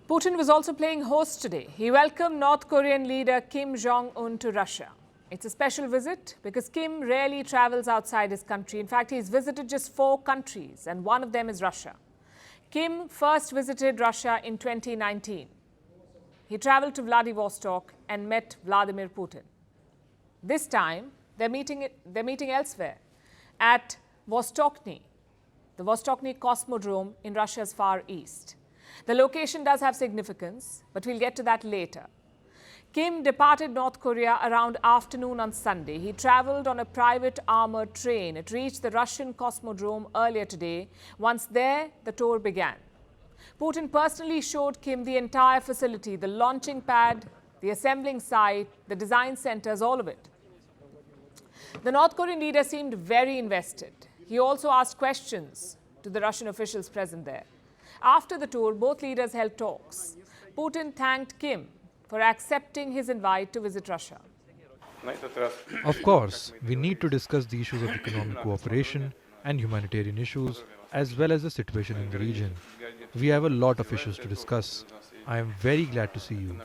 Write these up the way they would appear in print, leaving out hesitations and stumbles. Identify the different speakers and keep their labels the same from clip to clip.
Speaker 1: Putin was also playing host today. He welcomed North Korean leader Kim Jong-un to Russia. It's a special visit because Kim rarely travels outside his country. In fact, he's visited just 4 countries, and one of them is Russia. Kim first visited Russia in 2019. He traveled to Vladivostok and met Vladimir Putin. This time, they're meeting elsewhere at Vostochny, the Vostochny Cosmodrome in Russia's far east. The location does have significance, but we'll get to that later. Kim departed North Korea around afternoon on Sunday. He traveled on a private armored train. It reached the Russian Cosmodrome earlier today. Once there, the tour began. Putin personally showed Kim the entire facility, the launching pad, the assembling site, the design centers, all of it. The North Korean leader seemed very invested. He also asked questions to the Russian officials present there. After the tour, both leaders held talks. Putin thanked Kim for accepting his invite to visit Russia.
Speaker 2: Of course, we need to discuss the issues of economic cooperation and humanitarian issues, as well as the situation in the region. We have a lot of issues to discuss. I am very glad to see you.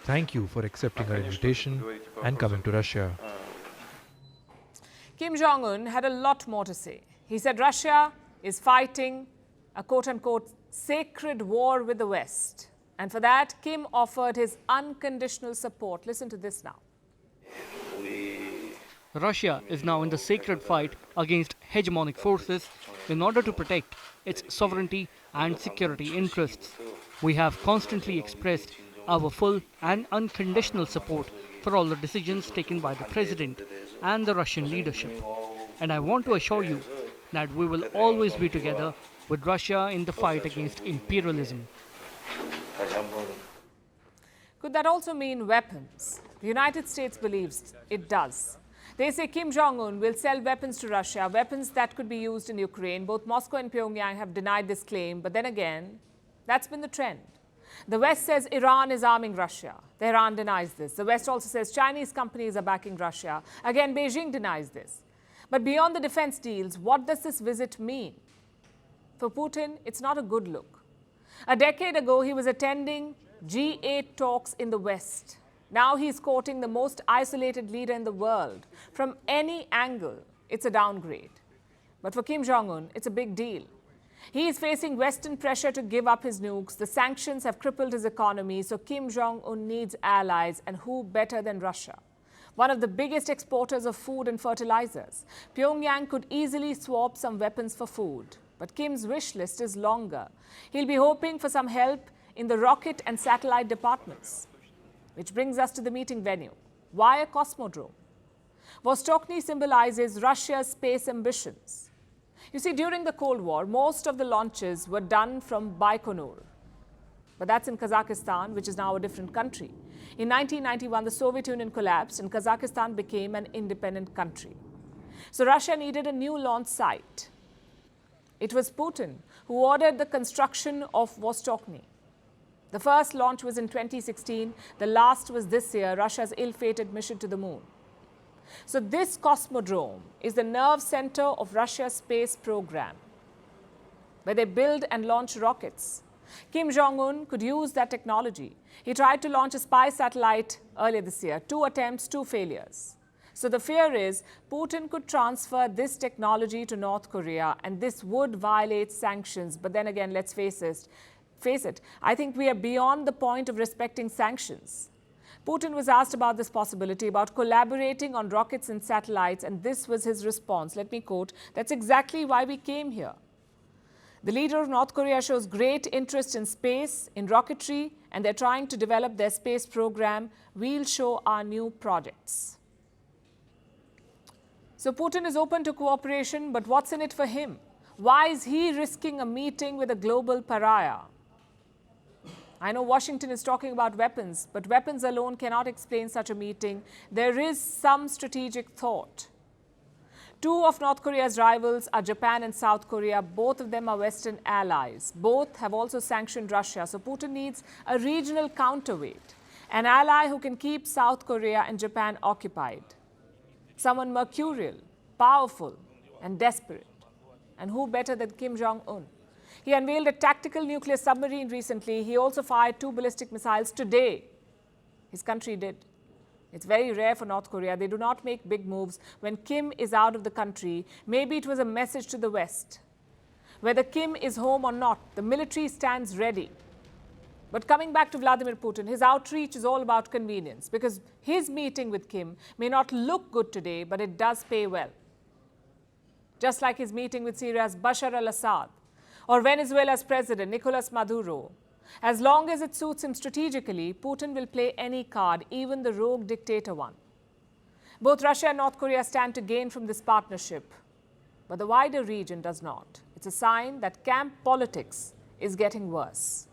Speaker 2: Thank you for accepting our invitation and coming to Russia.
Speaker 1: Kim Jong-un had a lot more to say. He said Russia is fighting a quote-unquote sacred war with the West. And for that, Kim offered his unconditional support. Listen to this now.
Speaker 3: Russia is now in the sacred fight against hegemonic forces in order to protect its sovereignty and security interests. We have constantly expressed our full and unconditional support for all the decisions taken by the President and the Russian leadership. And I want to assure you that we will always be together with Russia in the fight against imperialism.
Speaker 1: Could that also mean weapons? The United States believes it does. They say Kim Jong-un will sell weapons to Russia, weapons that could be used in Ukraine. Both Moscow and Pyongyang have denied this claim, but then again, that's been the trend. The West says Iran is arming Russia. Tehran denies this. The West also says Chinese companies are backing Russia. Again, Beijing denies this. But beyond the defense deals, what does this visit mean? For Putin, it's not a good look. A decade ago, he was attending G8 talks in the West. Now he's courting the most isolated leader in the world. From any angle, it's a downgrade. But for Kim Jong-un, it's a big deal. He is facing Western pressure to give up his nukes. The sanctions have crippled his economy, so Kim Jong-un needs allies, and who better than Russia? One of the biggest exporters of food and fertilizers. Pyongyang could easily swap some weapons for food. But Kim's wish list is longer. He'll be hoping for some help in the rocket and satellite departments. Which brings us to the meeting venue. Why a cosmodrome? Vostochny symbolizes Russia's space ambitions. You see, during the Cold War, most of the launches were done from Baikonur. But that's in Kazakhstan, which is now a different country. In 1991, the Soviet Union collapsed and Kazakhstan became an independent country. So Russia needed a new launch site. It was Putin who ordered the construction of Vostochny. The first launch was in 2016. The last was this year, Russia's ill-fated mission to the moon. So this cosmodrome is the nerve center of Russia's space program, where they build and launch rockets. Kim Jong-un could use that technology. He tried to launch a spy satellite earlier this year. 2 attempts, 2 failures. So the fear is Putin could transfer this technology to North Korea, and this would violate sanctions. But then again, let's face it, I think we are beyond the point of respecting sanctions. Putin was asked about this possibility, about collaborating on rockets and satellites, and this was his response. Let me quote, "That's exactly why we came here. The leader of North Korea shows great interest in space, in rocketry, and they're trying to develop their space program. We'll show our new projects." So Putin is open to cooperation, but what's in it for him? Why is he risking a meeting with a global pariah? I know Washington is talking about weapons, but weapons alone cannot explain such a meeting. There is some strategic thought. 2 of North Korea's rivals are Japan and South Korea. Both of them are Western allies. Both have also sanctioned Russia. So Putin needs a regional counterweight, an ally who can keep South Korea and Japan occupied. Someone mercurial, powerful, and desperate. And who better than Kim Jong-un? He unveiled a tactical nuclear submarine recently. He also fired 2 ballistic missiles today. His country did. It's very rare for North Korea. They do not make big moves when Kim is out of the country. Maybe it was a message to the West. Whether Kim is home or not, the military stands ready. But coming back to Vladimir Putin, his outreach is all about convenience because his meeting with Kim may not look good today, but it does pay well. Just like his meeting with Syria's Bashar al-Assad or Venezuela's president Nicolas Maduro. As long as it suits him strategically, Putin will play any card, even the rogue dictator one. Both Russia and North Korea stand to gain from this partnership, but the wider region does not. It's a sign that camp politics is getting worse.